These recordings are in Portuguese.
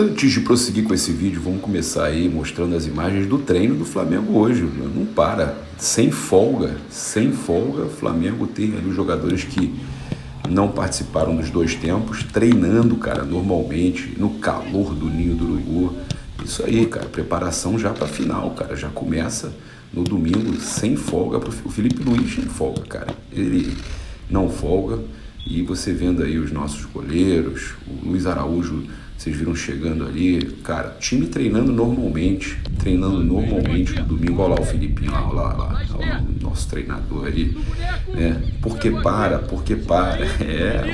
Antes de prosseguir com esse vídeo, vamos começar aí mostrando as imagens do treino do Flamengo hoje. Não para, sem folga, o Flamengo tem ali os jogadores que não participaram dos dois tempos, treinando, cara, normalmente, no calor do Ninho do Urubu. Isso aí, cara, preparação já pra final, cara, já começa no domingo sem folga. O Felipe Luiz sem folga, cara, ele não folga. E você vendo aí os nossos goleiros, o Luiz Araújo, vocês viram chegando ali, cara, time treinando normalmente no domingo. Olha lá o Filipinho, olha lá, o nosso treinador aí, né? Porque para, o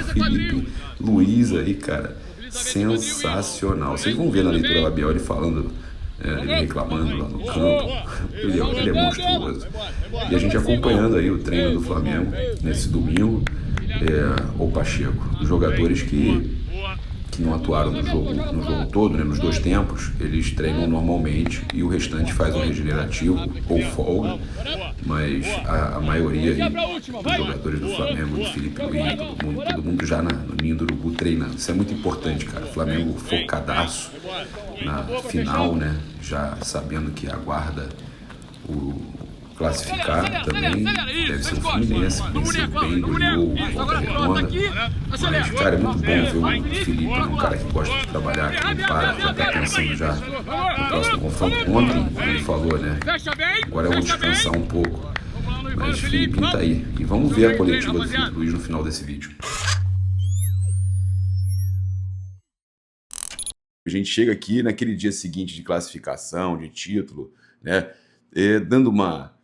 Felipe Luiz aí, cara, sensacional. Vocês vão ver na leitura labial ele falando, ele reclamando lá no campo, ele é monstruoso. E a gente acompanhando aí o treino do Flamengo nesse domingo, o Pacheco, os jogadores que não atuaram no jogo todo, né, nos dois tempos, eles treinam normalmente e o restante faz um regenerativo ou folga, mas a maioria aí dos jogadores do Flamengo, do Felipe Luiz, todo mundo já no Ninho do Urubu treinando. Isso é muito importante, cara. O Flamengo focadaço na final, né, já sabendo que aguarda o classificar também, deve ser o Fluminense, venceu bem, goleou o Volta Redonda. Mas, cara, é muito bom ver o Felipe, um cara que gosta de trabalhar, que não para, que já tá pensando já no próximo confronto. Ontem ele falou, né? Agora eu vou descansar um pouco. Mas o Felipe tá aí. E vamos ver a coletiva do Felipe Luiz no final desse vídeo. A gente chega aqui naquele dia seguinte de classificação, de título, né? Dando uma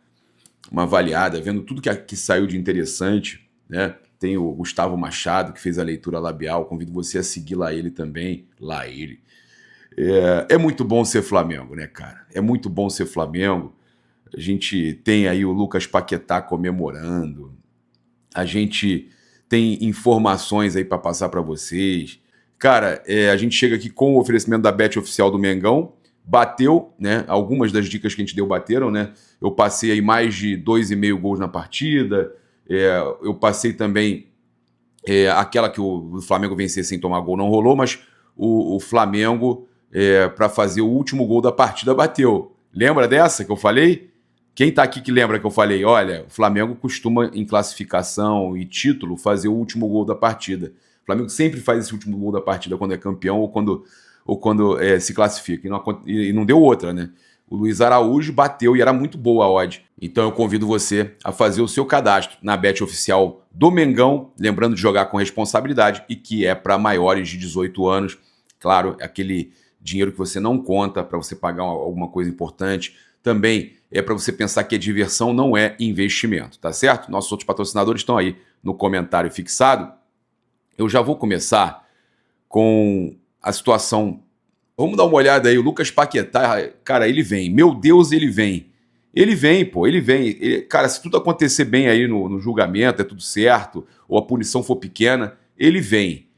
avaliada, vendo tudo que saiu de interessante, né? Tem o Gustavo Machado, que fez a leitura labial, convido você a seguir lá ele também, É muito bom ser Flamengo, né, cara? É muito bom ser Flamengo. A gente tem aí o Lucas Paquetá comemorando, a gente tem informações aí para passar para vocês. Cara, a gente chega aqui com o oferecimento da Bet Oficial do Mengão, bateu, né? Algumas das dicas que a gente deu bateram, né? Eu passei aí mais de 2,5 gols na partida. Eu passei também aquela que o Flamengo vencer sem tomar gol não rolou, mas o Flamengo, para fazer o último gol da partida, bateu. Lembra dessa que eu falei? Quem tá aqui que lembra que eu falei? Olha, o Flamengo costuma, em classificação e título, fazer o último gol da partida. O Flamengo sempre faz esse último gol da partida quando é campeão ou quando se classifica. E não deu outra, né? O Luiz Araújo bateu e era muito boa a odd. Então eu convido você a fazer o seu cadastro na Bet Oficial do Mengão, lembrando de jogar com responsabilidade e que é para maiores de 18 anos. Claro, é aquele dinheiro que você não conta para você pagar alguma coisa importante. Também é para você pensar que a diversão não é investimento, tá certo? Nossos outros patrocinadores estão aí no comentário fixado. Eu já vou começar com a situação. Vamos dar uma olhada aí, o Lucas Paquetá, cara, ele vem. Meu Deus, ele vem. Ele vem, pô, ele vem. Cara, se tudo acontecer bem aí no julgamento, é tudo certo, ou a punição for pequena, ele vem.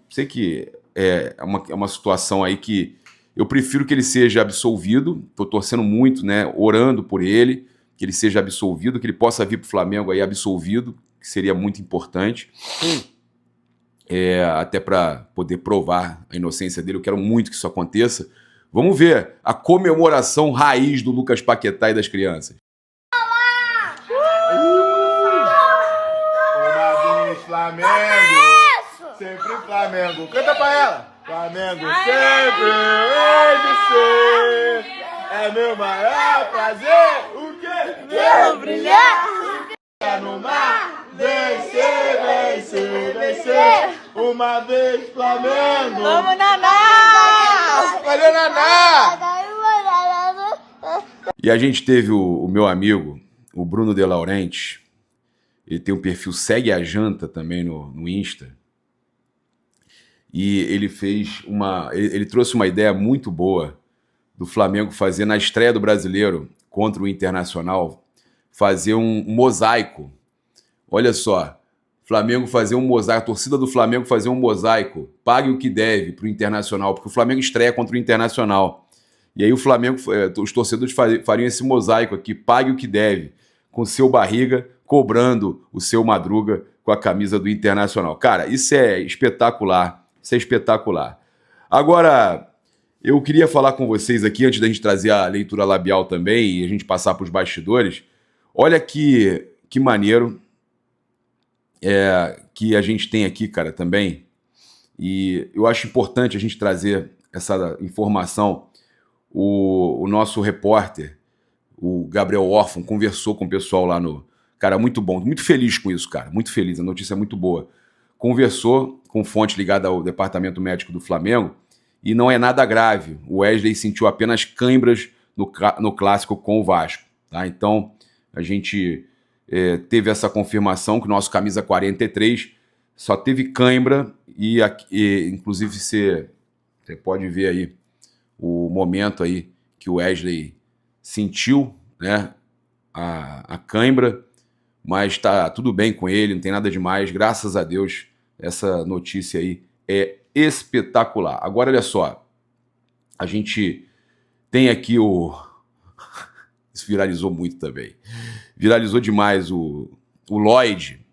Sei que é uma situação aí que eu prefiro que ele seja absolvido, tô torcendo muito, né, orando por ele, que ele seja absolvido, que ele possa vir pro Flamengo aí absolvido, que seria muito importante. Até para poder provar a inocência dele. Eu quero muito que isso aconteça. Vamos ver a comemoração raiz do Lucas Paquetá e das crianças. Uma vez Flamengo, sempre Flamengo. Canta pra ela. Flamengo sempre hei de ser. É meu maior prazer. O quê? Quero brilhar. No mar. Vencer. Uma vez Flamengo. Vamos, Naná! Valeu, Naná! E a gente teve o meu amigo, o Bruno De Laurenti. Ele tem um perfil Segue a Janta também no Insta. E ele ele trouxe uma ideia muito boa do Flamengo fazer na estreia do Brasileiro contra o Internacional, fazer um mosaico. Olha só, Flamengo fazer um mosaico, a torcida do Flamengo fazer um mosaico, pague o que deve para o Internacional, porque o Flamengo estreia contra o Internacional. E aí o Flamengo, os torcedores fariam esse mosaico aqui, pague o que deve, com o seu Barriga cobrando o seu Madruga com a camisa do Internacional. Cara, isso é espetacular, Agora, eu queria falar com vocês aqui, antes da gente trazer a leitura labial também e a gente passar para os bastidores. Olha que maneiro que a gente tem aqui, cara, também. E eu acho importante a gente trazer essa informação. O nosso repórter, o Gabriel Orfan, conversou com o pessoal lá no... Cara, muito bom, muito feliz com isso, cara, muito feliz, a notícia é muito boa. Conversou com fonte ligada ao departamento médico do Flamengo e não é nada grave. O Wesley sentiu apenas cãibras no clássico com o Vasco. Tá? Então, a gente teve essa confirmação que o nosso camisa 43 só teve cãibra e inclusive você pode ver aí o momento aí que o Wesley sentiu, né, a cãibra, mas tá tudo bem com ele, não tem nada demais, graças a Deus. Essa notícia aí é espetacular. Agora, olha só, a gente tem aqui isso viralizou muito também. Viralizou demais o Lloyd.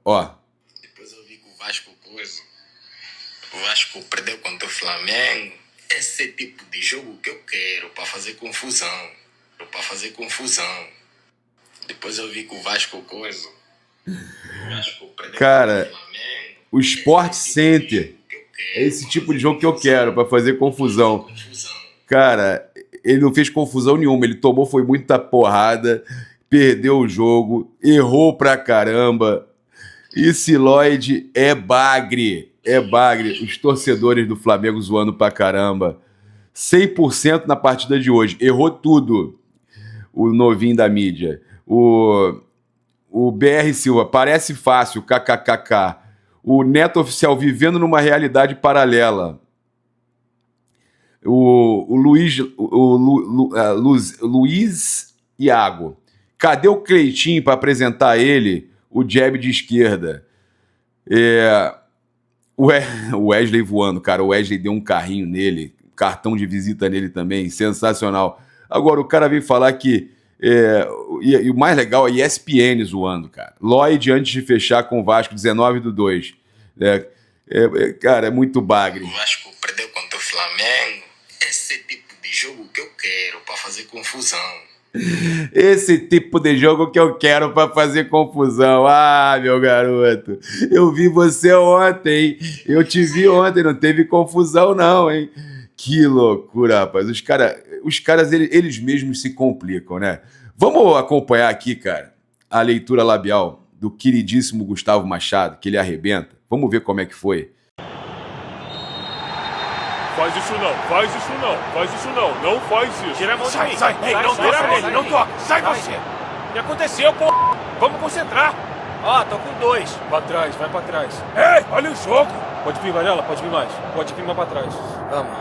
Ó. Depois eu vi que o Vasco perdeu contra o Flamengo. Esse tipo de jogo que eu quero para fazer confusão. Depois eu vi que o Vasco perdeu cara, contra o Flamengo. O Sport Center é esse tipo de jogo que eu quero para fazer confusão. Cara, ele não fez confusão nenhuma, ele tomou foi muita porrada, perdeu o jogo, errou pra caramba. Esse Lloyd é bagre. Os torcedores do Flamengo zoando pra caramba. 100% na partida de hoje, errou tudo. O novinho da mídia. O BR Silva, parece fácil, kkkk. O Neto Oficial vivendo numa realidade paralela. O Luiz Iago. Cadê o Cleitinho para apresentar ele o jab de esquerda? O Wesley voando, cara. O Wesley deu um carrinho nele, cartão de visita nele também, sensacional. Agora o cara veio falar que e o mais legal é a ESPN zoando, cara. Lloyd antes de fechar com o Vasco, 19/2. Cara, é muito bagre. O Vasco perdeu contra o Flamengo. Esse tipo de jogo que eu quero para fazer confusão. Esse tipo de jogo que eu quero para fazer confusão. Ah, meu garoto, eu vi você ontem, hein? Eu te vi ontem, não teve confusão não, hein? Que loucura, rapaz. Os caras eles mesmos se complicam, né? Vamos acompanhar aqui, cara, a leitura labial do queridíssimo Gustavo Machado, que ele arrebenta. Vamos ver como é que foi. Faz isso não, não faz isso. Tira a mão de mim. Sai, Ei, não toca, não toca. Sai você. O que aconteceu, pô? Vamos concentrar. Ó, tô com 2. Pra trás, vai pra trás. Ei, olha o jogo. Pode vir, Varela, pode vir mais. Pode vir mais pra trás. Vamos.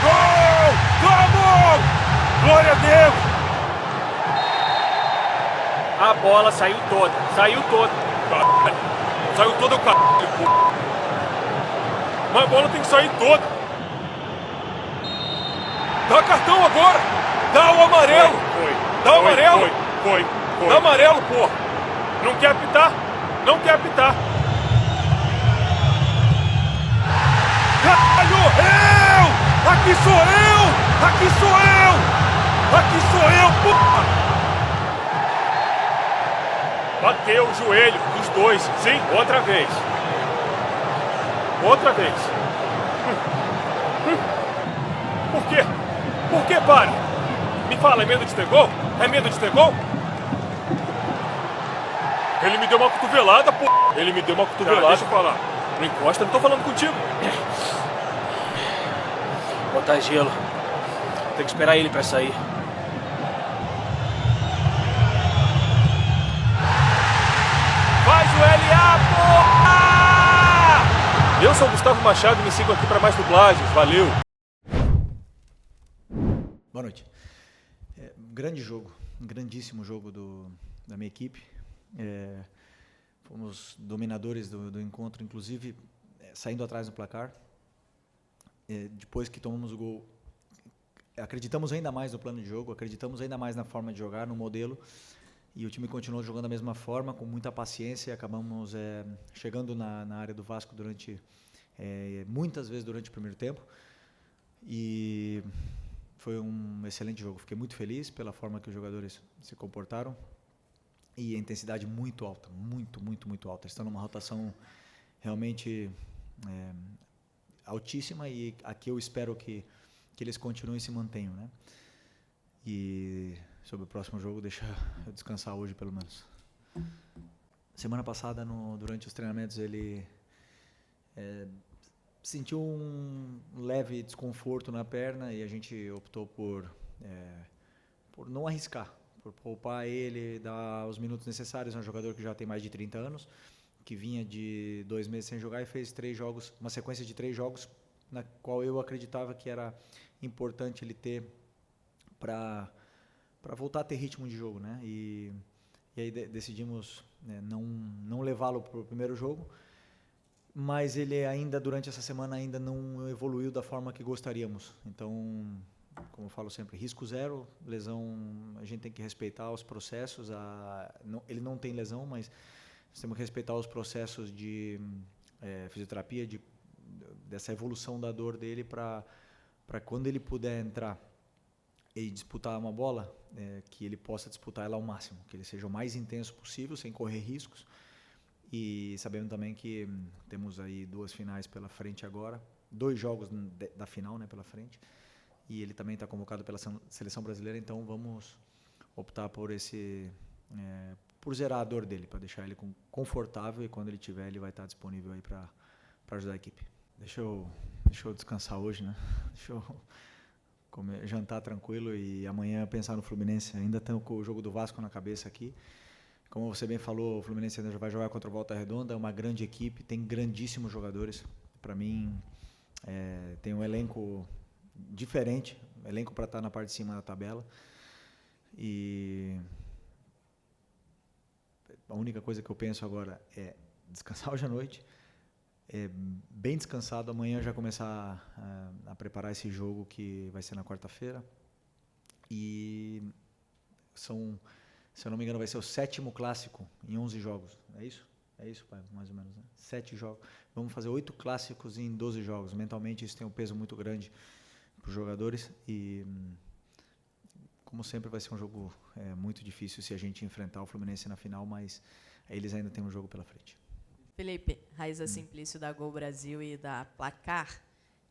Gol! Vamos! Glória a Deus! A bola saiu toda. Saiu toda o caralho, pô. Mas a bola tem que sair toda. Dá cartão agora. Dá o amarelo. Dá o amarelo. Foi. Dá amarelo, pô. Não quer apitar? Não quer apitar. Caralho! Aqui sou eu, pô. Bateu o joelho dos dois. Sim, outra vez. Por quê? Por que para? Me fala, é medo de ter gol? Ele me deu uma cotovelada, pô. Deixa eu falar. Não encosta, não tô falando contigo. Botar gelo. Tem que esperar ele pra sair. Faz o LA, porra! Eu sou o Gustavo Machado e me sigam aqui para mais dublagens. Valeu! Boa noite. Grande jogo, um grandíssimo jogo da minha equipe. Fomos dominadores do encontro, inclusive saindo atrás do placar. Depois que tomamos o gol, acreditamos ainda mais no plano de jogo, acreditamos ainda mais na forma de jogar, no modelo. E o time continuou jogando da mesma forma, com muita paciência, e acabamos chegando na área do Vasco muitas vezes durante o primeiro tempo. E foi um excelente jogo. Fiquei muito feliz pela forma que os jogadores se comportaram. E a intensidade muito alta, muito, muito, muito alta. Eles estão numa rotação realmente altíssima, e aqui eu espero que eles continuem e se mantenham, né? E sobre o próximo jogo, deixa eu descansar hoje pelo menos. Semana passada, durante os treinamentos, ele sentiu um leve desconforto na perna, e a gente optou por não arriscar, por poupar ele, dar os minutos necessários. É um jogador que já tem mais de 30 anos, que vinha de 2 meses sem jogar e fez 3 jogos, uma sequência de 3 jogos, na qual eu acreditava que era importante ele ter para voltar a ter ritmo de jogo, né? E aí decidimos não levá-lo para o primeiro jogo, mas ele ainda, durante essa semana, ainda não evoluiu da forma que gostaríamos. Então, como eu falo sempre, risco zero, lesão, a gente tem que respeitar os processos. Ele não tem lesão, mas nós temos que respeitar os processos de fisioterapia, dessa evolução da dor dele, para quando ele puder entrar e disputar uma bola, que ele possa disputar ela ao máximo, que ele seja o mais intenso possível, sem correr riscos. E sabendo também que temos aí 2 finais pela frente agora, 2 jogos da final, né, pela frente, e ele também está convocado pela seleção brasileira, então vamos optar por por zerar a dor dele, para deixar ele confortável, e quando ele tiver, ele vai estar disponível aí para ajudar a equipe. Deixa eu descansar hoje, né? Deixa eu jantar tranquilo e amanhã pensar no Fluminense. Ainda tenho o jogo do Vasco na cabeça aqui. Como você bem falou, o Fluminense ainda vai jogar contra o Volta Redonda, é uma grande equipe, tem grandíssimos jogadores. Para mim, tem um elenco diferente, elenco para estar na parte de cima da tabela. E a única coisa que eu penso agora é descansar hoje à noite, bem descansado, amanhã já começar a preparar esse jogo que vai ser na quarta-feira. E se eu não me engano, vai ser o 7º clássico em 11 jogos. É isso? É isso, pai? Mais ou menos, né? 7 jogos. Vamos fazer 8 clássicos em 12 jogos. Mentalmente isso tem um peso muito grande para os jogadores, e como sempre vai ser um jogo muito difícil se a gente enfrentar o Fluminense na final, mas eles ainda têm um jogo pela frente. Felipe, Raíza Simplício da Gol Brasil e da Placar.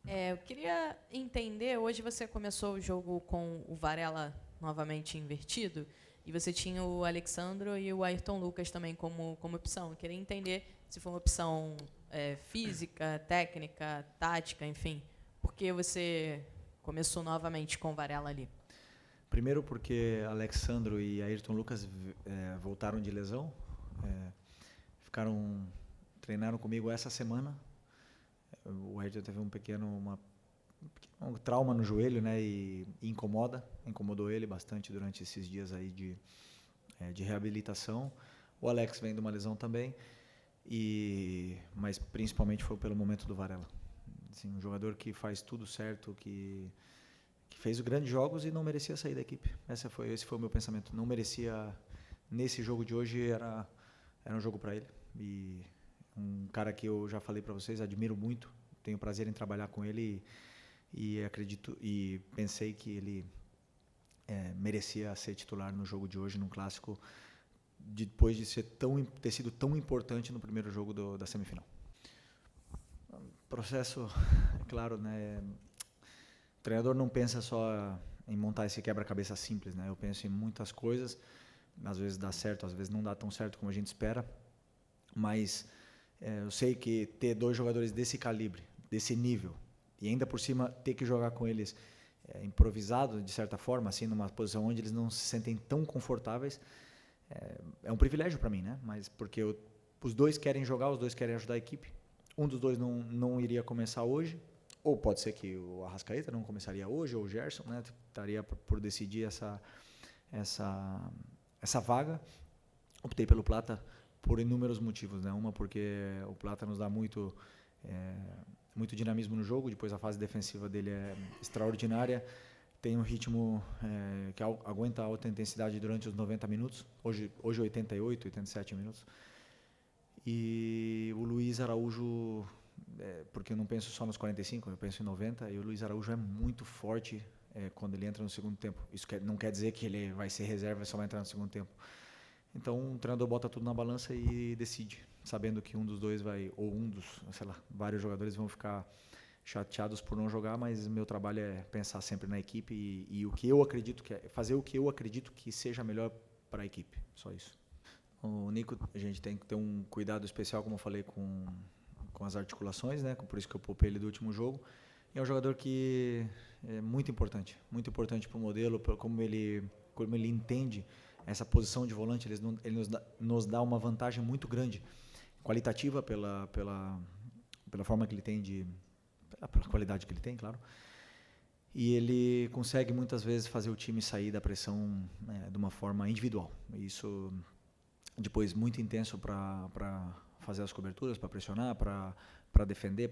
Eu queria entender, hoje você começou o jogo com o Varela novamente invertido, e você tinha o Alexandro e o Ayrton Lucas também como opção. Eu queria entender se foi uma opção física, técnica, tática, enfim. Por que você começou novamente com o Varela ali? Primeiro porque Alexandro e Ayrton Lucas voltaram de lesão. Treinaram comigo essa semana. O Ayrton teve um pequeno trauma no joelho, né, e incomodou ele bastante durante esses dias aí de reabilitação. O Alex vem de uma lesão também, mas principalmente foi pelo momento do Varela. Assim, um jogador que faz tudo certo, que fez grandes jogos e não merecia sair da equipe. Esse foi o meu pensamento. Não merecia. Nesse jogo de hoje era um jogo para ele. E um cara que eu já falei para vocês, admiro muito, tenho prazer em trabalhar com ele, e acredito e pensei que ele merecia ser titular no jogo de hoje, num clássico, depois de ter sido tão importante no primeiro jogo da semifinal. Processo, é claro, né? O treinador não pensa só em montar esse quebra-cabeça simples, né? Eu penso em muitas coisas, às vezes dá certo, às vezes não dá tão certo como a gente espera, mas eu sei que ter 2 jogadores desse calibre, desse nível, e ainda por cima ter que jogar com eles improvisado, de certa forma, assim, numa posição onde eles não se sentem tão confortáveis, é um privilégio para mim, né? Mas porque os 2 querem jogar, os 2 querem ajudar a equipe. Um dos 2 não iria começar hoje, ou pode ser que o Arrascaeta não começaria hoje, ou o Gerson, né? Estaria por decidir essa vaga. Optei pelo Plata por inúmeros motivos, né? Uma, porque o Plata nos dá muito dinamismo no jogo, depois a fase defensiva dele é extraordinária, tem um ritmo que aguenta alta intensidade durante os 90 minutos. Hoje 88, 87 minutos. E o Luiz Araújo, porque eu não penso só nos 45, eu penso em 90, e o Luiz Araújo é muito forte quando ele entra no segundo tempo. Isso não quer dizer que ele vai ser reserva e só vai entrar no segundo tempo. Então o treinador bota tudo na balança e decide, sabendo que um dos dois vai, ou vários jogadores vão ficar chateados por não jogar, mas meu trabalho é pensar sempre na equipe e o que eu acredito fazer o que eu acredito que seja melhor para a equipe, só isso. O Nico, a gente tem que ter um cuidado especial, como eu falei, com as articulações, né? Por isso que eu poupei ele do último jogo. E é um jogador que é muito importante para o modelo, como ele entende essa posição de volante. Ele nos dá uma vantagem muito grande, qualitativa pela forma que ele tem pela qualidade que ele tem, claro. E ele consegue muitas vezes fazer o time sair da pressão de uma forma individual. Isso depois muito intenso para fazer as coberturas, para pressionar, para defender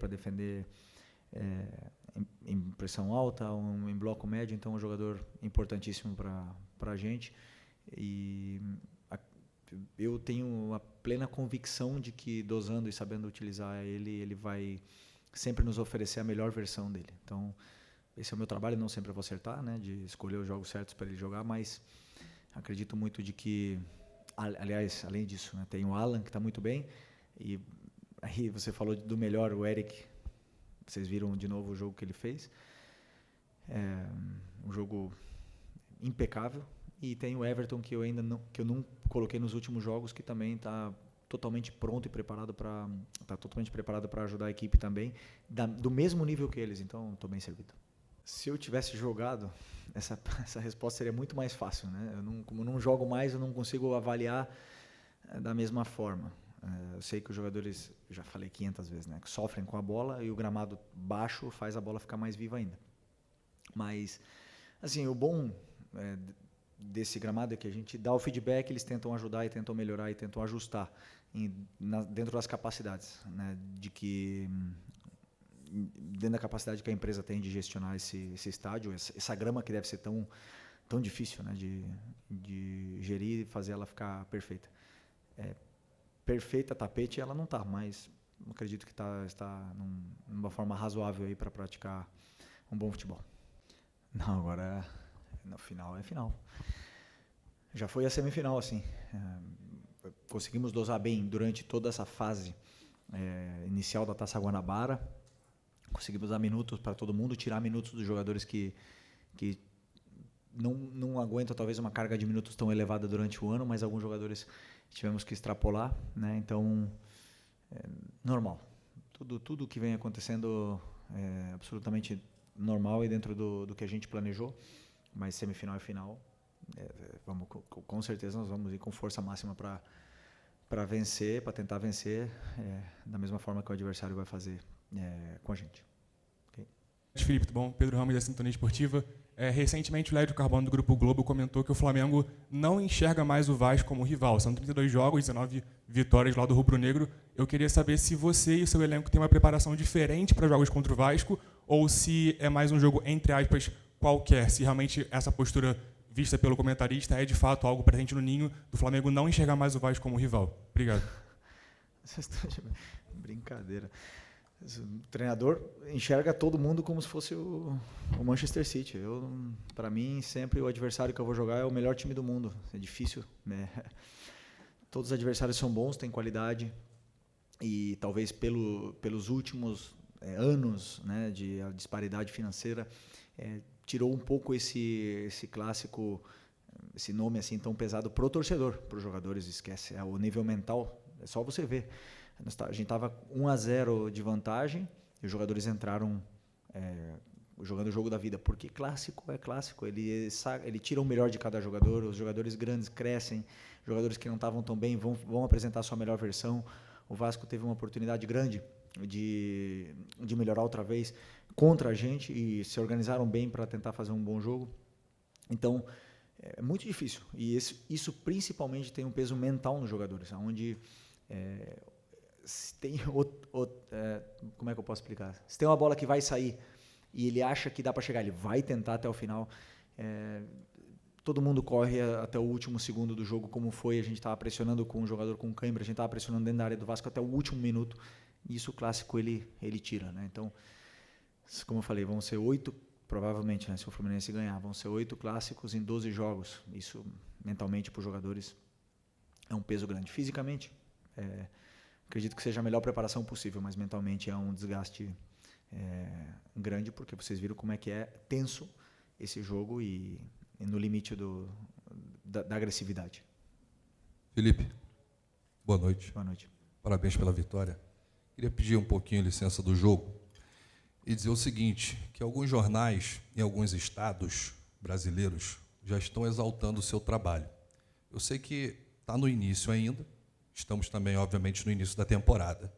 em pressão alta, em bloco médio. Então é um jogador importantíssimo para a gente. E eu tenho a plena convicção de que, dosando e sabendo utilizar ele vai sempre nos oferecer a melhor versão dele. Então esse é o meu trabalho, não sempre eu vou acertar, né, de escolher os jogos certos para ele jogar, mas acredito muito de que, aliás, além disso, né, tem o Alan, que está muito bem, e aí você falou do melhor, o Eric, vocês viram de novo o jogo que ele fez, um jogo impecável, e tem o Everton, que eu não coloquei nos últimos jogos, que também está totalmente pronto e preparado para ajudar a equipe também, do mesmo nível que eles, então estou bem servido. Se eu tivesse jogado, essa resposta seria muito mais fácil, né? Como eu não jogo mais, eu não consigo avaliar da mesma forma. Eu sei que os jogadores, já falei 500 vezes, né, que sofrem com a bola, e o gramado baixo faz a bola ficar mais viva ainda. Mas, assim, o bom desse gramado é que a gente dá o feedback, eles tentam ajudar e tentam melhorar e tentam ajustar dentro das capacidades, né, dentro da capacidade que a empresa tem de gestionar esse estádio, essa grama que deve ser tão difícil, né, de gerir e fazer ela ficar perfeita. Perfeita, tapete, ela não está, mas acredito que está numa forma razoável aí para praticar um bom futebol. Não, agora no final é final. Já foi a semifinal, assim. Conseguimos dosar bem durante toda essa fase inicial da Taça Guanabara. Conseguimos dar minutos para todo mundo, tirar minutos dos jogadores que não aguentam talvez uma carga de minutos tão elevada durante o ano, mas alguns jogadores tivemos que extrapolar, né? Então, normal. Tudo que vem acontecendo é absolutamente normal e dentro do que a gente planejou, mas semifinal e final, com certeza nós vamos ir com força máxima para vencer, para tentar vencer da mesma forma que o adversário vai fazer com a gente. Okay? Felipe, tudo bom? Pedro Ramos da Sintonia Esportiva. Recentemente o Lédio Carbono do Grupo Globo comentou que o Flamengo não enxerga mais o Vasco como rival. São 32 jogos, 19 vitórias lá do Rubro Negro. Eu queria saber se você e o seu elenco têm uma preparação diferente para jogos contra o Vasco ou se é mais um jogo, entre aspas, qualquer. Se realmente essa postura vista pelo comentarista é de fato algo presente no ninho do Flamengo não enxergar mais o Vasco como rival. Obrigado. Brincadeira. O treinador enxerga todo mundo como se fosse o Manchester City. Para mim, sempre o adversário que eu vou jogar é o melhor time do mundo. É difícil, né? Todos os adversários são bons, têm qualidade. E talvez pelos últimos anos, né, de disparidade financeira, tirou um pouco esse clássico, esse nome assim tão pesado pro torcedor, para os jogadores, esquece. O nível mental, é só você ver. A gente estava 1-0 de vantagem e os jogadores entraram jogando o jogo da vida, porque clássico é clássico, ele tira o melhor de cada jogador, os jogadores grandes crescem, jogadores que não estavam tão bem vão apresentar a sua melhor versão. O Vasco teve uma oportunidade grande de melhorar outra vez contra a gente e se organizaram bem para tentar fazer um bom jogo. Então, é muito difícil. E isso principalmente tem um peso mental nos jogadores, onde tem como é que eu posso explicar? Se tem uma bola que vai sair e ele acha que dá para chegar, ele vai tentar até o final. Todo mundo corre até o último segundo do jogo, como foi. A gente estava pressionando com um jogador com cãibra, a gente estava pressionando dentro da área do Vasco até o último minuto. E isso, o clássico, ele tira, né? Então, como eu falei, vão ser 8, provavelmente, né, se o Fluminense ganhar, vão ser 8 clássicos em 12 jogos. Isso, mentalmente, para os jogadores, é um peso grande. Fisicamente, acredito que seja a melhor preparação possível, mas mentalmente é um desgaste grande, porque vocês viram como é que é tenso esse jogo e no limite da agressividade. Felipe, boa noite. Boa noite. Parabéns pela vitória. Queria pedir um pouquinho licença do jogo e dizer o seguinte, que alguns jornais em alguns estados brasileiros já estão exaltando o seu trabalho. Eu sei que está no início ainda, estamos também, obviamente, no início da temporada,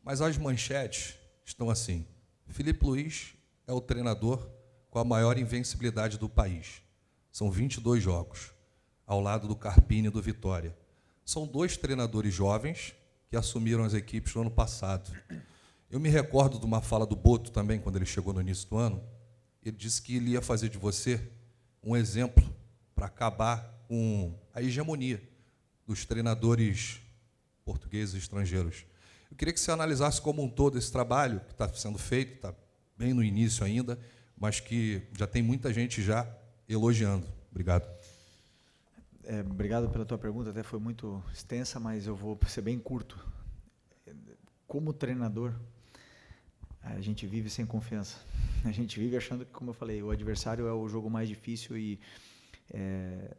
mas as manchetes estão assim: Felipe Luiz é o treinador com a maior invencibilidade do país. São 22 jogos, ao lado do Carpini e do Vitória. São 2 treinadores jovens que assumiram as equipes no ano passado. Eu me recordo de uma fala do Boto também, quando ele chegou no início do ano. Ele disse que ele ia fazer de você um exemplo para acabar com a hegemonia dos treinadores portugueses e estrangeiros. Eu queria que você analisasse como um todo esse trabalho que está sendo feito, está bem no início ainda, mas que já tem muita gente já elogiando. Obrigado. Obrigado pela tua pergunta, até foi muito extensa, mas eu vou ser bem curto. Como treinador, a gente vive sem confiança. A gente vive achando que, como eu falei, o adversário é o jogo mais difícil e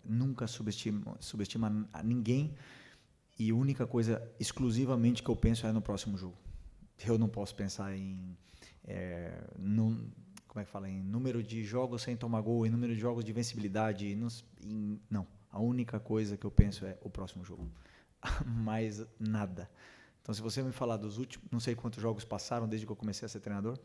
nunca subestima a ninguém, e a única coisa exclusivamente que eu penso é no próximo jogo. Eu não posso pensar em em número de jogos sem tomar gol, em número de jogos de invencibilidade, não. A única coisa que eu penso é o próximo jogo. Mais nada. Então, se você me falar dos últimos, não sei quantos jogos passaram desde que eu comecei a ser treinador,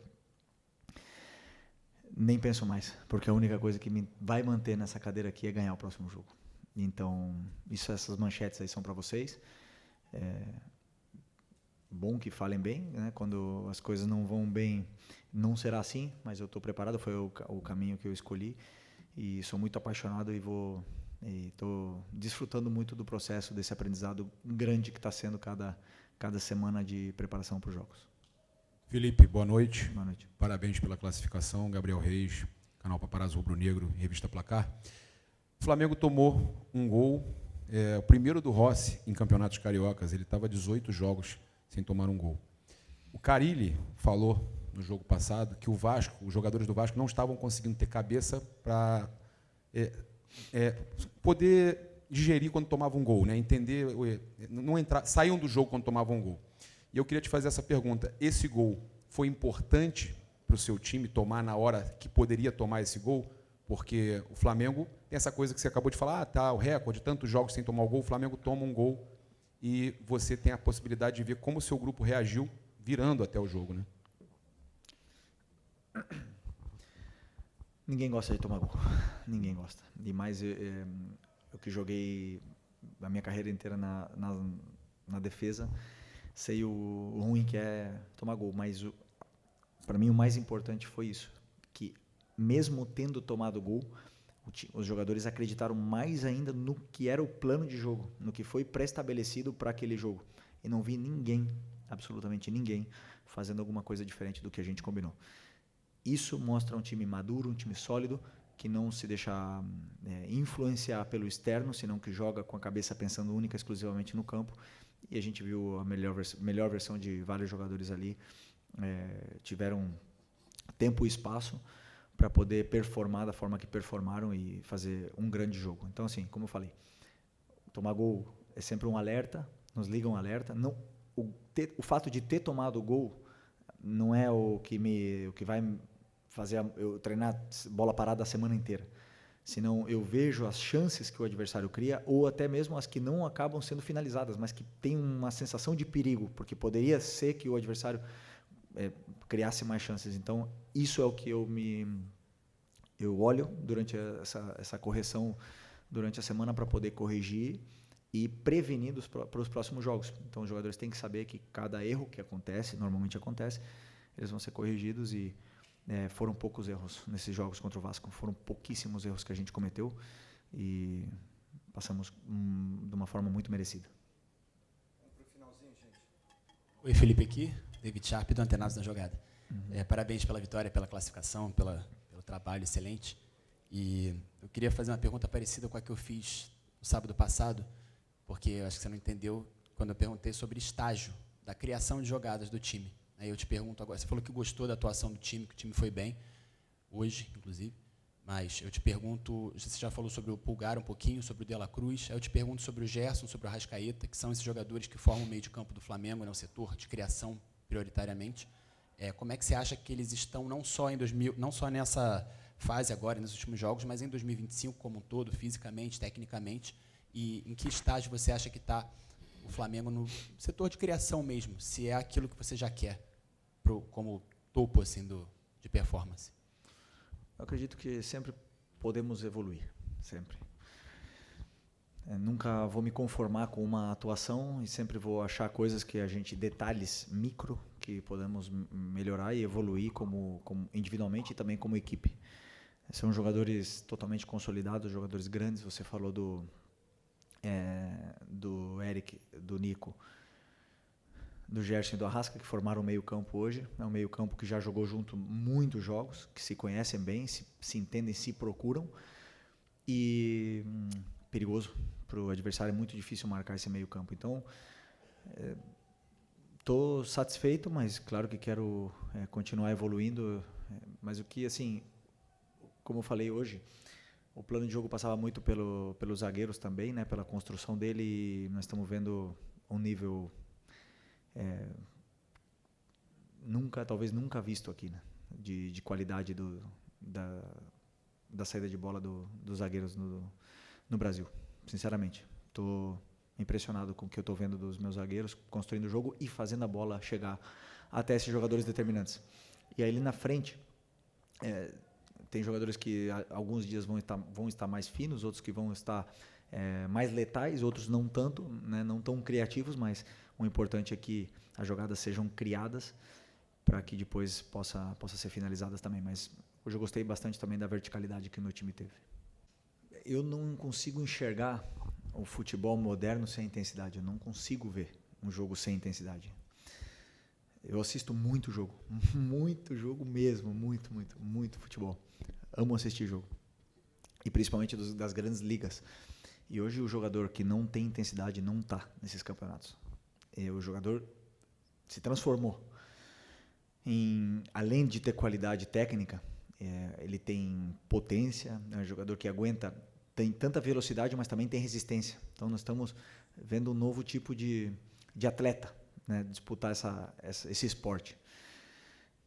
nem penso mais, porque a única coisa que me vai manter nessa cadeira aqui é ganhar o próximo jogo. Então, essas manchetes aí são para vocês. Bom que falem bem, né? Quando as coisas não vão bem, não será assim, mas eu estou preparado, foi o caminho que eu escolhi e sou muito apaixonado e estou desfrutando muito do processo, desse aprendizado grande que está sendo cada semana de preparação para os jogos. Felipe, boa noite. Boa noite. Parabéns pela classificação. Gabriel Reis, canal Paparazzo Rubro Negro, revista Placar. O Flamengo tomou um gol, o primeiro do Rossi em campeonatos cariocas. Ele estava 18 jogos sem tomar um gol. O Carille falou no jogo passado que os jogadores do Vasco não estavam conseguindo ter cabeça para poder digerir quando tomavam um gol, né? Entender, não entrar, saíam do jogo quando tomavam um gol. E eu queria te fazer essa pergunta: esse gol foi importante para o seu time tomar na hora que poderia tomar esse gol? Porque o Flamengo tem essa coisa que você acabou de falar, o recorde, tantos jogos sem tomar o gol, o Flamengo toma um gol e você tem a possibilidade de ver como o seu grupo reagiu virando até o jogo, né? Ninguém gosta de tomar gol. Ninguém gosta. E mais eu que joguei a minha carreira inteira na defesa, sei o ruim que é tomar gol. Mas para mim o mais importante foi isso, que mesmo tendo tomado gol, os jogadores acreditaram mais ainda no que era o plano de jogo, no que foi pré-estabelecido para aquele jogo. E não vi ninguém, absolutamente ninguém, fazendo alguma coisa diferente do que a gente combinou. Isso mostra um time maduro, um time sólido, que não se deixa influenciar pelo externo, senão que joga com a cabeça pensando única, exclusivamente no campo. E a gente viu a melhor versão de vários jogadores ali. Tiveram tempo e espaço para poder performar da forma que performaram e fazer um grande jogo. Então, assim, como eu falei, tomar gol é sempre um alerta, nos liga um alerta. Não, o fato de ter tomado o gol não é o que vai fazer eu treinar bola parada a semana inteira. Senão eu vejo as chances que o adversário cria, ou até mesmo as que não acabam sendo finalizadas, mas que tem uma sensação de perigo, porque poderia ser que o adversário criasse mais chances. Então, isso é o que eu olho durante essa correção durante a semana para poder corrigir e prevenir para os próximos jogos. Então, os jogadores têm que saber que cada erro que acontece, normalmente acontece, eles vão ser corrigidos e foram poucos erros nesses jogos contra o Vasco. Foram pouquíssimos erros que a gente cometeu e passamos de uma forma muito merecida. Oi, Felipe aqui, David Sharp do Antenados na Jogada. Parabéns pela vitória, pela classificação, pelo trabalho excelente. E eu queria fazer uma pergunta parecida com a que eu fiz no sábado passado, porque eu acho que você não entendeu quando eu perguntei sobre estágio da criação de jogadas do time. Aí eu te pergunto agora, você falou que gostou da atuação do time, que o time foi bem, hoje, inclusive, mas eu te pergunto, você já falou sobre o Pulgar um pouquinho, sobre o De La Cruz, aí eu te pergunto sobre o Gerson, sobre o Arrascaeta, que são esses jogadores que formam o meio de campo do Flamengo, né, o setor de criação, prioritariamente. Como é que você acha que eles estão, não só nessa fase agora, nos últimos jogos, mas em 2025 como um todo, fisicamente, tecnicamente, e em que estágio você acha que está o Flamengo no setor de criação mesmo, se é aquilo que você já quer como topo assim, de performance? Eu acredito que sempre podemos evoluir, sempre. Nunca vou me conformar com uma atuação e sempre vou achar coisas que detalhes micro, que podemos melhorar e evoluir como individualmente e também como equipe. São jogadores totalmente consolidados, jogadores grandes. Você falou do Eric, do Nico, do Gerson e do Arrasca, que formaram o meio-campo hoje. É um meio-campo que já jogou junto muitos jogos, que se conhecem bem, se entendem, se procuram. E perigoso para o adversário, é muito difícil marcar esse meio-campo. Então, estou satisfeito, mas claro que quero continuar evoluindo. Mas o que, assim, como eu falei hoje, o plano de jogo passava muito pelos zagueiros também, né, pela construção dele, e nós estamos vendo um nível talvez nunca visto aqui, né, de qualidade da saída de bola dos zagueiros no Brasil. Sinceramente, estou impressionado com o que eu estou vendo dos meus zagueiros construindo o jogo e fazendo a bola chegar até esses jogadores determinantes. E aí ali na frente, tem jogadores que alguns dias vão estar mais finos, outros que vão estar mais letais, outros não tanto, né, não tão criativos, mas o importante é que as jogadas sejam criadas para que depois possa ser finalizadas também. Mas hoje eu gostei bastante também da verticalidade que o meu time teve. Eu não consigo enxergar o futebol moderno sem intensidade. Eu não consigo ver um jogo sem intensidade. Eu assisto muito jogo mesmo, muito futebol. Amo assistir jogo. E principalmente das grandes ligas. E hoje o jogador que não tem intensidade não está nesses campeonatos. O jogador se transformou. Além de ter qualidade técnica, ele tem potência, é um jogador que tem tanta velocidade, mas também tem resistência. Então nós estamos vendo um novo tipo de atleta, né, disputar esse esporte.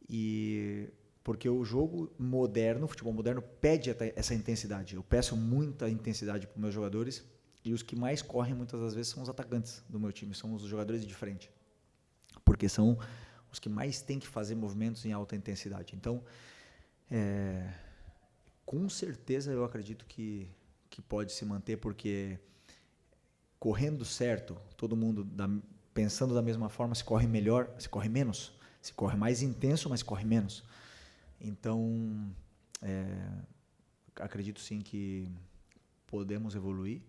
E porque o jogo moderno, o futebol moderno, pede essa intensidade. Eu peço muita intensidade para os meus jogadores, e os que mais correm muitas das vezes são os atacantes do meu time, são os jogadores de frente, porque são os que mais têm que fazer movimentos em alta intensidade. Então, com certeza eu acredito que pode se manter, porque correndo certo, todo mundo pensando da mesma forma, se corre melhor, se corre menos, se corre mais intenso, mas corre menos. Então, acredito sim que podemos evoluir,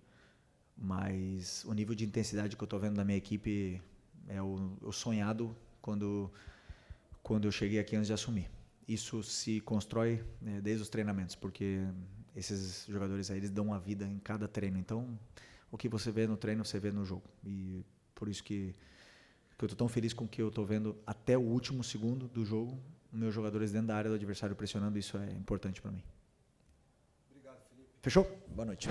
mas o nível de intensidade que eu estou vendo da minha equipe é o sonhado quando eu cheguei aqui antes de assumir. Isso se constrói desde os treinamentos, porque esses jogadores aí, eles dão a vida em cada treino. Então, o que você vê no treino, você vê no jogo. E por isso que eu estou tão feliz com o que eu estou vendo até o último segundo do jogo, meus jogadores dentro da área do adversário pressionando. Isso é importante para mim. Obrigado, Felipe. Fechou? Boa noite.